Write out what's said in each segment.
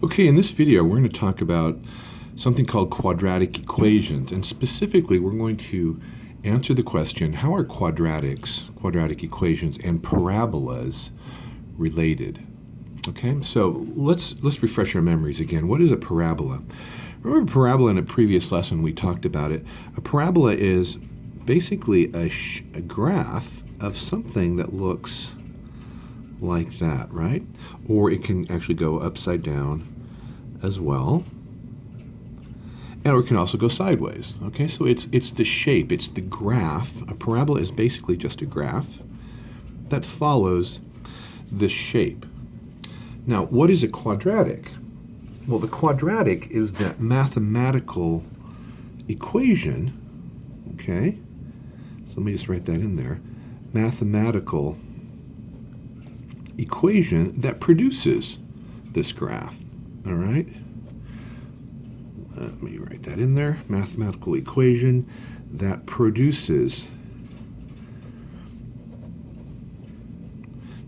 Okay, in this video we're going to talk about something called quadratic equations, and specifically we're going to answer the question, how are quadratics, quadratic equations, and parabolas related? Okay, so let's refresh our memories again. What is a parabola? Remember a parabola in a previous lesson we talked about it. A parabola is basically a graph of something that looks like that, right? Or it can actually go upside down as well. And or it can also go sideways. Okay, so it's the shape, it's the graph. A parabola is basically just a graph that follows the shape. Now, what is a quadratic? Well, the quadratic is that mathematical equation, okay? So let me just write that in there. Mathematical equation that produces this graph, all right? Let me write that in there. Mathematical equation that produces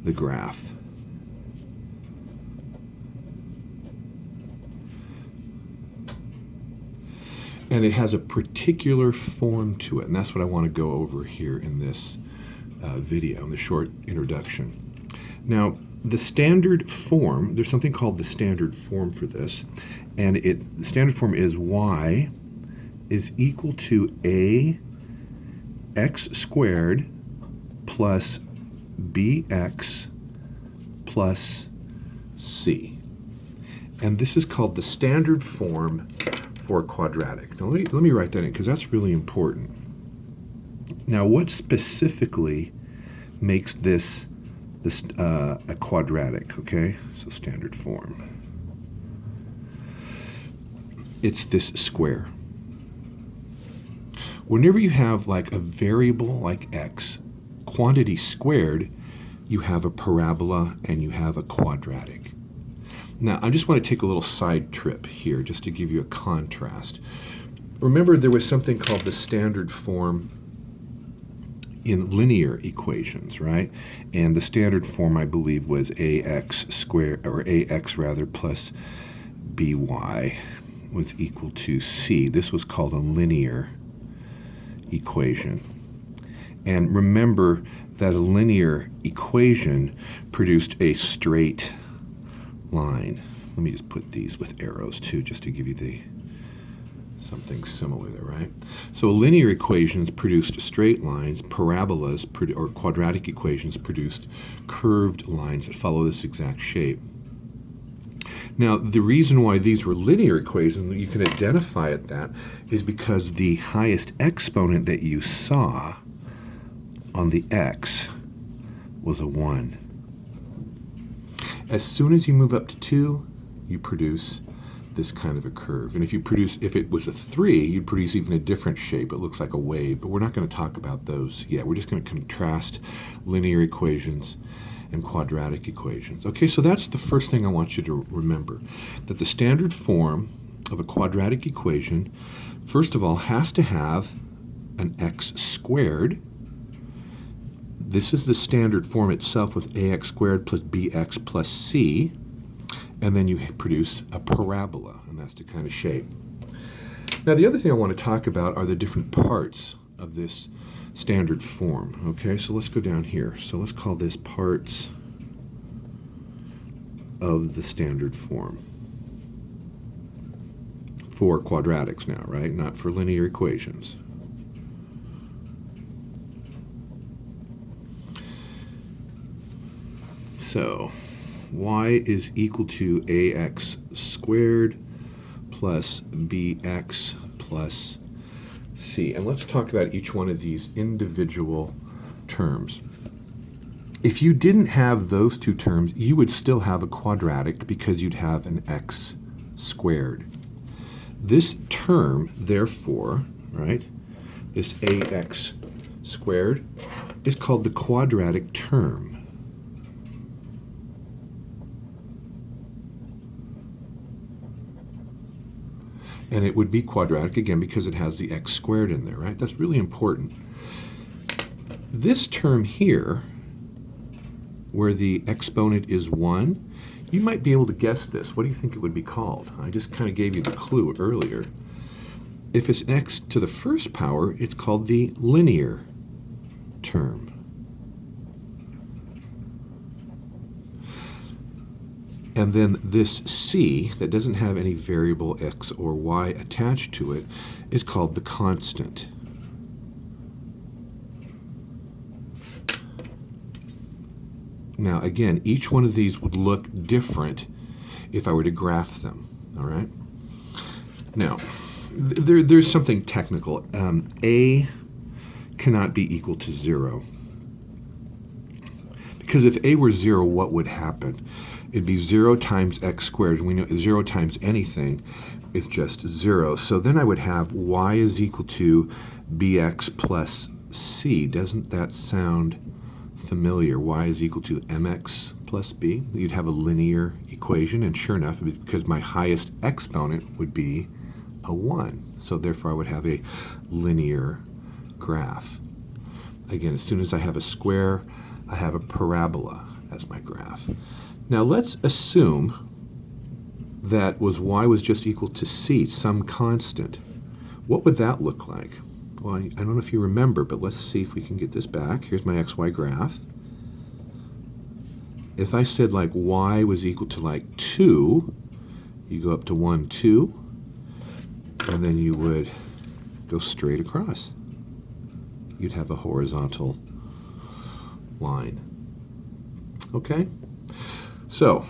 the graph. And it has a particular form to it, and that's what I want to go over here in this video, in the short introduction. Now, the standard form, there's something called the standard form for this, and the standard form is y is equal to ax squared plus bx plus c. And this is called the standard form for a quadratic. Now let me write that in because that's really important. Now, what specifically makes this a quadratic? Okay, so standard form. It's this square. Whenever you have like a variable like x, quantity squared, you have a parabola and you have a quadratic. Now, I just want to take a little side trip here just to give you a contrast. Remember, there was something called the standard form in linear equations, right? And the standard form, I believe, was ax squared, or ax rather, plus by was equal to c. This was called a linear equation. And remember that a linear equation produced a straight line. Let me just put these with arrows too, just to give you something similar there, right? So linear equations produced straight lines, parabolas or quadratic equations produced curved lines that follow this exact shape. Now, the reason why these were linear equations, you can identify it that, is because the highest exponent that you saw on the x was a 1. As soon as you move up to 2, you produce this kind of a curve. And if it was a 3, you'd produce even a different shape. It looks like a wave, but we're not going to talk about those yet. We're just going to contrast linear equations and quadratic equations. Okay, so that's the first thing I want you to remember, that the standard form of a quadratic equation, first of all, has to have an x squared. This is the standard form itself with ax squared plus bx plus c, and then you produce a parabola, and that's the kind of shape. Now, the other thing I want to talk about are the different parts of this standard form. Okay, so let's go down here. So let's call this parts of the standard form for quadratics now, right? Not for linear equations. So y is equal to ax squared plus bx plus c. And let's talk about each one of these individual terms. If you didn't have those two terms, you would still have a quadratic because you'd have an x squared. This term, therefore, right, this ax squared is called the quadratic term. And it would be quadratic, again, because it has the x squared in there, right? That's really important. This term here, where the exponent is 1, You might be able to guess this. What do you think it would be called? I just kind of gave you the clue earlier. If it's an x to the first power, it's called the linear term. And then this c, that doesn't have any variable x or y attached to it, is called the constant. Now, again, each one of these would look different if I were to graph them, all right? Now, there's something technical. A cannot be equal to 0. Because if a were 0, what would happen? It'd be 0 times x squared. And we know 0 times anything is just 0. So then I would have y is equal to bx plus c. Doesn't that sound familiar? Y is equal to mx plus b. You'd have a linear equation, and sure enough, because my highest exponent would be a 1. So therefore I would have a linear graph. Again, as soon as I have a square, I have a parabola as my graph. Now let's assume that y was just equal to c, some constant. What would that look like? Well, I don't know if you remember, but let's see if we can get this back. Here's my xy graph. If I said like y was equal to like 2, you go up to 1, 2, and then you would go straight across. You'd have a horizontal line. Okay? So,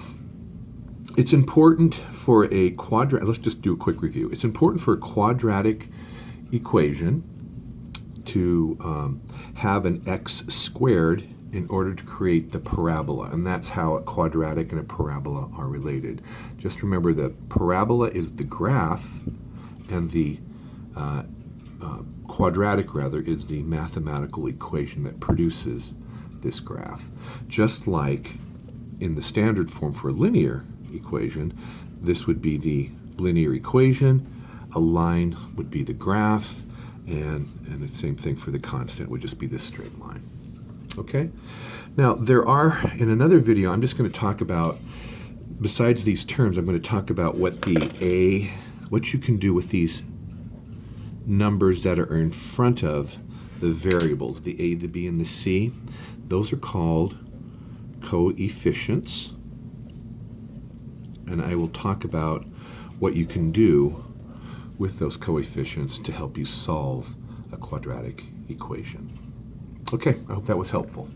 it's important for a quadratic, let's just do a quick review. It's important for a quadratic equation to have an x squared in order to create the parabola, and that's how a quadratic and a parabola are related. Just remember that parabola is the graph, and the quadratic, rather, is the mathematical equation that produces this graph. Just like in the standard form for a linear equation, this would be the linear equation, a line would be the graph, and the same thing for the constant would just be this straight line. Okay? Now, there are, in another video, I'm just going to talk about, besides these terms, I'm going to talk about what you can do with these numbers that are in front of the variables, the a, the b, and the c. Those are called coefficients. And I will talk about what you can do with those coefficients to help you solve a quadratic equation. Okay, I hope that was helpful.